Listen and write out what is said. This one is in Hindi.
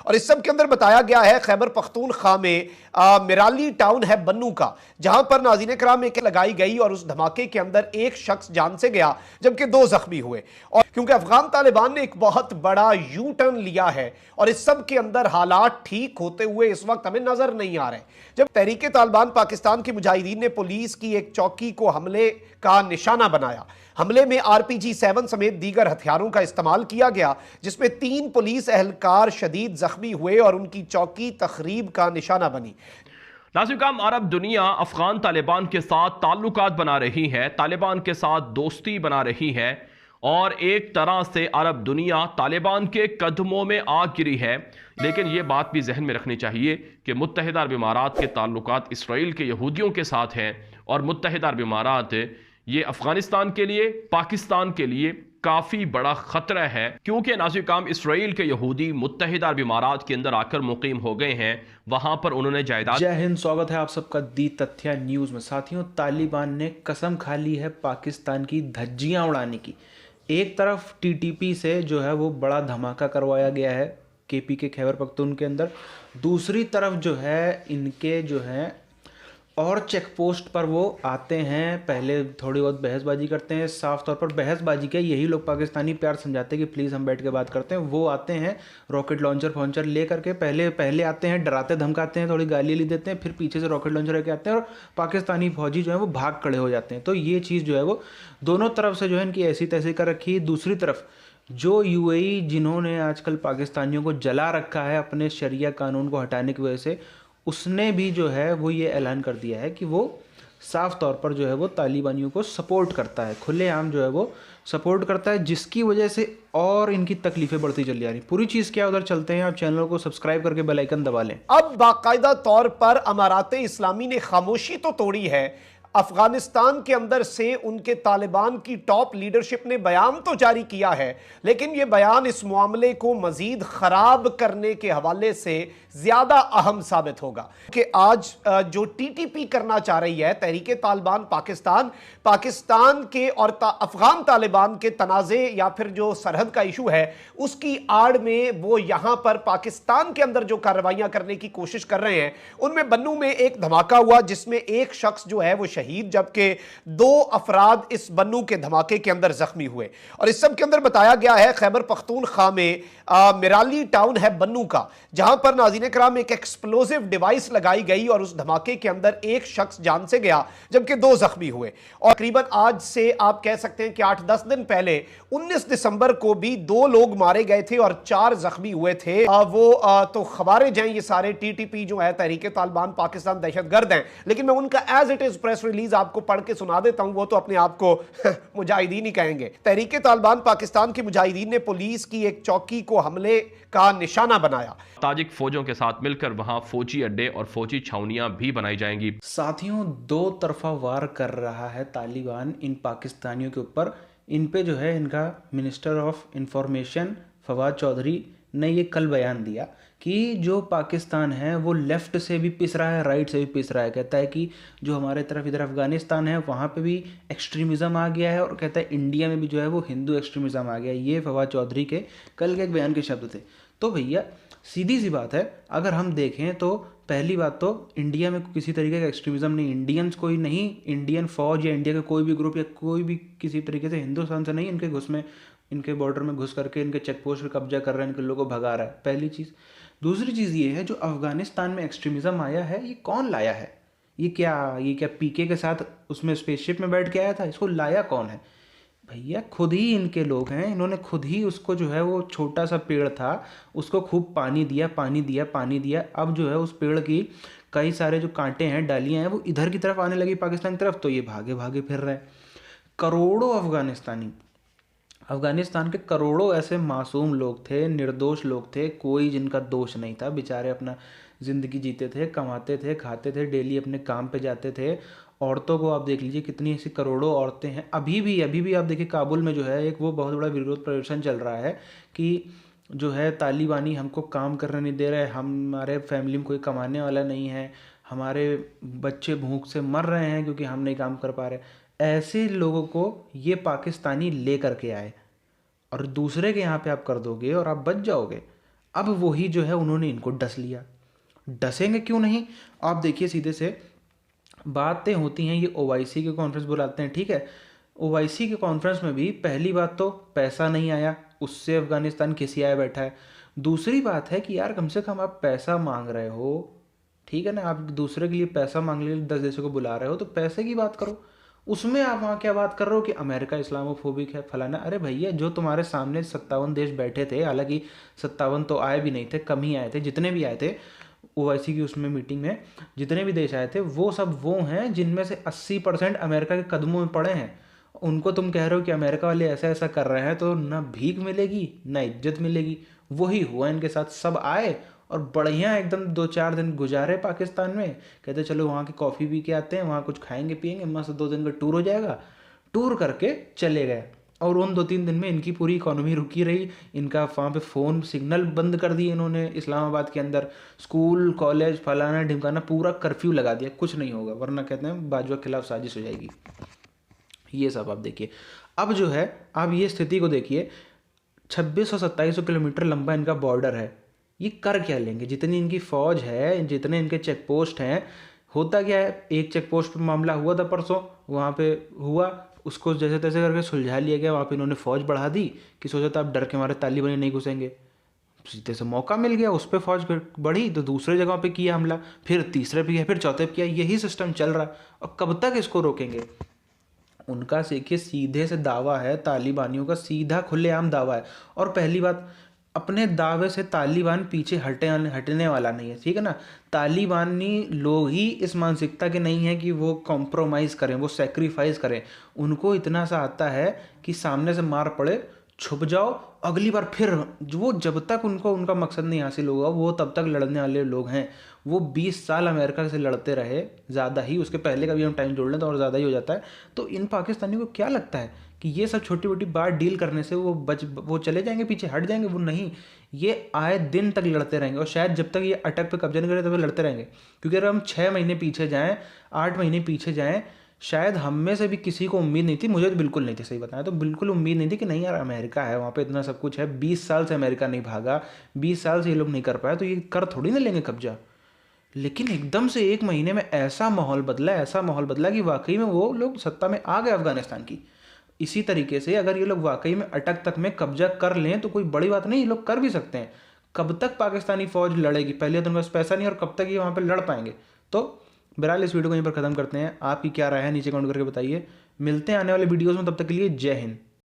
और इस सब के अंदर बताया गया है खैबर पख्तूनख्वा में मिराली टाउन है बन्नू का, जहां पर नाज़रीन कराम एक लगाई गई और उस धमाके के अंदर एक शख्स जान से गया जबकि 2 जख्मी हुए। और क्योंकि अफगान तालिबान ने एक बहुत बड़ा यू टर्न लिया है और इस सब के अंदर हालात ठीक होते हुए इस वक्त हमें नजर नहीं आ रहे। जब तहरीके तालिबान पाकिस्तान के मुजाहिदीन ने पुलिस की एक चौकी को हमले का निशाना बनाया, हमले में RPG-7 समेत दीगर हथियारों का इस्तेमाल किया गया, जिसमें 3 पुलिस एहलकार शदीद जख्मी हुए और उनकी चौकी तखरीब का निशाना बनी। नाज़रीन, अरब दुनिया अफगान तालिबान के साथ ताल्लुकात बना रही है, तालिबान के साथ दोस्ती बना रही है और एक तरह से अरब दुनिया तालिबान के कदमों में आ गिरी है। लेकिन यह बात भी जहन में रखनी चाहिए कि मुत्तहिदा अरब इमारात के ताल्लुकात इसराइल के यहूदियों के साथ हैं और मुत्तहिदा अरब इमारात ये अफगानिस्तान के लिए, पाकिस्तान के लिए काफ़ी बड़ा ख़तरा है, क्योंकि नाज़रीन इसराइल के यहूदी मुत्तहिदा अरब इमारात के अंदर आकर मुकीम हो गए हैं, वहाँ पर उन्होंने जायदाद। जय हिंद, स्वागत है आप सबका दी तथ्य न्यूज़ में। साथियों, तालिबान ने कसम खा ली है पाकिस्तान की धज्जियाँ उड़ाने की। एक तरफ TTP से जो है वो बड़ा धमाका करवाया गया है KP के खैबर पख्तून के अंदर, दूसरी तरफ जो है इनके जो है और चेक पोस्ट पर वो आते हैं, पहले थोड़ी बहुत बहसबाजी करते हैं, साफ तौर पर बहसबाजी के यही लोग पाकिस्तानी प्यार समझाते हैं कि प्लीज़ हम बैठ के बात करते हैं। वो आते हैं रॉकेट लॉन्चर फॉन्चर ले करके, पहले आते हैं, डराते धमकाते हैं, थोड़ी गाली ली देते हैं, फिर पीछे से रॉकेट लॉन्चर लेके आते हैं और पाकिस्तानी फौजी जो है वो भाग खड़े हो जाते हैं। तो ये चीज़ जो है वो दोनों तरफ से जो है इनकी ऐसी तैसी कर रखी है। दूसरी तरफ जो UAE जिन्होंने आजकल पाकिस्तानियों को जला रखा है अपने शरिया कानून को हटाने की वजह से, उसने भी जो है वो ये ऐलान कर दिया है कि वो साफ तौर पर जो है वो तालिबानियों को सपोर्ट करता है, खुलेआम जो है वो सपोर्ट करता है, जिसकी वजह से और इनकी तकलीफें बढ़ती चली जा रही। पूरी चीज़ क्या, उधर चलते हैं, आप चैनल को सब्सक्राइब करके बेल आइकन दबा लें। अब बाकायदा तौर पर अमारात इस्लामी ने खामोशी तो तोड़ी है, अफगानिस्तान के अंदर से उनके तालिबान की टॉप लीडरशिप ने बयान तो जारी किया है, लेकिन यह बयान इस मामले को मजीद खराब करने के हवाले से ज्यादा अहम साबित होगा कि आज जो TTP करना चाह रही है तहरीके तालिबान पाकिस्तान के और अफगान तालिबान के तनाज़े या फिर जो सरहद का इशू है उसकी आड़ में वो यहां पर पाकिस्तान के अंदर जो कार्रवाइयां करने की कोशिश कर रहे हैं। उनमें बन्नू में एक धमाका हुआ जिसमें एक शख्स जो है वो शहीद, जबकि 2 अफराद इस बन्नू के धमाके के अंदर जख्मी हुए। और इस सब के अंदर बताया गया है खैबर पख्तूनख्वा में मिराली टाउन है बन्नू का, जहां पर नाज़रीन कराम एक एक्सप्लोजिव डिवाइस लगाई गई और उस धमाके के अंदर एक शख्स जान से गया जबकि 2 जख्मी हुए। और तकरीबन आज से आप कह सकते हैं कि 8-10 दिन पहले 19 दिसंबर को भी 2 लोग मारे गए थे और 4 जख्मी हुए थे। तो खवारिज हैं ये सारे, TTP जो है तहरीके तालिबान पाकिस्तान दहशतगर्द हैं, लेकिन मैं उनका as it is press release आपको पढ़ के सुना देता हूं, वो तो अपने आप को मुजाहिदीन ही कहेंगे। तहरीके तालिबान पाकिस्तान के मुजाहिदीन ने पुलिस की एक चौकी को हमले का निशाना बनाया। ताजिक फौजों के साथ मिलकर वहां फौजी अड्डे और फौजी छावनियां भी बनाई जाएंगी। साथियों, 2 तरफा वार कर रहा है तालिबान इन पाकिस्तानियों के ऊपर। इन पे जो है इनका minister of information Fawad Chaudhry ने ये कल बयान दिया कि जो पाकिस्तान है वो लेफ़्ट से भी पिस रहा है, राइट से भी पिस रहा है। कहता है कि जो हमारे तरफ इधर अफगानिस्तान है वहाँ पे भी एक्सट्रीमिज़म आ गया है और कहता है इंडिया में भी जो है वो हिंदू एक्सट्रीमिज़म आ गया है। ये फवाद चौधरी के कल के एक बयान के शब्द थे। तो भैया सीधी सी बात है, अगर हम देखें तो पहली बात तो इंडिया में किसी तरीके का एक्सट्रीमिज़म नहीं, इंडियंस कोई नहीं, इंडियन फौज या इंडिया का कोई भी ग्रुप या कोई भी किसी तरीके से हिंदुस्तान से नहीं इनके बॉर्डर में घुस करके इनके चेक पोस्ट पर कब्जा कर रहा है, इनके लोगों को भगा रहा है, पहली चीज़। दूसरी चीज़ ये है, जो अफगानिस्तान में एक्सट्रीमिज़म आया है ये कौन लाया है? ये क्या PK के साथ उसमें स्पेसशिप में बैठ के आया था? इसको लाया कौन है? भैया खुद ही इनके लोग हैं। इन्होंने खुद ही उसको जो है वो छोटा सा पेड़ था उसको खूब पानी दिया। अब जो है उस पेड़ की कई सारे जो कांटे हैं, डालियां हैं, वो इधर की तरफ आने लगी पाकिस्तान की तरफ, तो ये भागे भागे फिर रहे। करोड़ों अफगानिस्तान के करोड़ों ऐसे मासूम लोग थे, निर्दोष लोग थे, कोई जिनका दोष नहीं था, बेचारे अपना ज़िंदगी जीते थे, कमाते थे, खाते थे, डेली अपने काम पे जाते थे। औरतों को आप देख लीजिए, कितनी ऐसी करोड़ों औरतें हैं। अभी भी आप देखिए काबुल में जो है एक वो बहुत बड़ा विरोध प्रदर्शन चल रहा है कि जो है तालिबानी हमको काम करने नहीं दे रहे, हमारे फैमिली में कोई कमाने वाला नहीं है, हमारे बच्चे भूख से मर रहे हैं क्योंकि हम नहीं काम कर पा रहे। ऐसे लोगों को ये पाकिस्तानी ले करके आए और दूसरे के यहाँ पे आप कर दोगे और आप बच जाओगे। अब वही जो है उन्होंने इनको डस लिया। डसेंगे क्यों नहीं? आप देखिए, सीधे से बातें होती हैं, ये ओआईसी के कॉन्फ्रेंस बुलाते हैं, ठीक है। ओआईसी के कॉन्फ्रेंस में भी पहली बात तो पैसा नहीं आया, उससे अफगानिस्तान खिसियाया बैठा है। दूसरी बात है कि यार कम से कम आप पैसा मांग रहे हो, ठीक है ना, आप दूसरे के लिए पैसा मांगने के लिए 10 देशों को बुला रहे हो तो पैसे की बात करो। उसमें आप वहाँ क्या बात कर रहे हो कि अमेरिका इस्लामोफोबिक है फलाना। अरे भैया, जो तुम्हारे सामने 57 देश बैठे थे, हालांकि 57 तो आए भी नहीं थे, कम ही आए थे, जितने भी आए थे ओआईसी की उसमें मीटिंग में जितने भी देश आए थे वो सब वो हैं जिनमें से 80% अमेरिका के कदमों में पड़े हैं। उनको तुम कह रहे हो कि अमेरिका वाले ऐसा ऐसा कर रहे हैं, तो ना भीख मिलेगी ना इज्जत मिलेगी। वही हुआ इनके साथ। सब आए और बढ़िया एकदम 2-4 दिन गुजारे पाकिस्तान में, कहते चलो वहाँ की कॉफ़ी पी के आते हैं, वहाँ कुछ खाएंगे पिएंगे, मस्त 2 दिन का टूर हो जाएगा। टूर करके चले गए और उन 2-3 दिन में इनकी पूरी इकोनॉमी रुकी रही। इनका वहाँ पे फ़ोन सिग्नल बंद कर दिए इन्होंने इस्लामाबाद के अंदर। स्कूल कॉलेज फलाना ढिमकाना पूरा कर्फ्यू लगा दिया, कुछ नहीं होगा, वरना कहते हैं बाजुआ के खिलाफ साजिश हो जाएगी। ये सब आप देखिए। अब जो है, आप ये स्थिति को देखिए, 2600-2700 किलोमीटर लंबा इनका बॉर्डर है। ये कर क्या लेंगे? जितनी इनकी फ़ौज है, जितने इनके चेक पोस्ट हैं, होता क्या है, एक चेक पोस्ट पर मामला हुआ था परसों, वहाँ पे हुआ, उसको जैसे तैसे करके सुलझा लिया गया। वहाँ पे इन्होंने फ़ौज बढ़ा दी कि सोचा था अब डर के हमारे तालिबानी नहीं घुसेंगे। सीधे से मौका मिल गया, उस पर फौज बढ़ी तो दूसरे जगह पे किया हमला, फिर तीसरे पे किया, फिर चौथे पे किया। यही सिस्टम चल रहा है। और कब तक इसको रोकेंगे? उनका देखिए सीधे से दावा है, तालिबानियों का सीधा खुलेआम दावा है। और पहली बात, अपने दावे से तालिबान पीछे हटने वाला नहीं है, ठीक है ना। तालिबानी लोग ही इस मानसिकता के नहीं है कि वो कॉम्प्रोमाइज़ करें, वो सेक्रीफाइस करें। उनको इतना सा आता है कि सामने से मार पड़े, छुप जाओ, अगली बार फिर। वो जब तक उनको उनका मकसद नहीं हासिल होगा वो तब तक लड़ने वाले लोग हैं। वो 20 साल अमेरिका से लड़ते रहे, ज़्यादा ही, उसके पहले का भी हम टाइम जोड़ लें तो और ज़्यादा ही हो जाता है। तो इन पाकिस्तानियों को क्या लगता है कि ये सब छोटी छोटी बात डील करने से वो चले जाएंगे, पीछे हट जाएंगे? वो नहीं, ये आए दिन तक लड़ते रहेंगे। और शायद जब तक ये अटक पे कब्जा नहीं करें तब लड़ते रहेंगे। क्योंकि अगर हम 6 महीने पीछे जाएँ, 8 महीने पीछे जाएँ, शायद हम में से भी किसी को उम्मीद नहीं थी, मुझे तो बिल्कुल नहीं थी, सही बताया तो बिल्कुल उम्मीद नहीं थी कि नहीं यार अमेरिका है, वहाँ पे इतना सब कुछ है, 20 साल से अमेरिका नहीं भागा, 20 साल से ये लोग नहीं कर पाए, तो ये कर थोड़ी ना लेंगे कब्जा। लेकिन एकदम से 1 महीने में ऐसा माहौल बदला कि वाकई में वो लोग सत्ता में आ गए अफगानिस्तान की। इसी तरीके से अगर ये लोग वाकई में अटक तक में कब्जा कर लें तो कोई बड़ी बात नहीं, ये लोग कर भी सकते हैं। कब तक पाकिस्तानी फौज लड़ेगी? पहले तो उनके पास पैसा नहीं, और कब तक ये वहाँ पर लड़ पाएंगे? तो बहरहाल इस वीडियो को यहीं पर ख़त्म करते हैं। आपकी क्या राय है नीचे कमेंट करके बताइए। मिलते हैं आने वाले वीडियोज़ में, तब तक के लिए जय हिंद।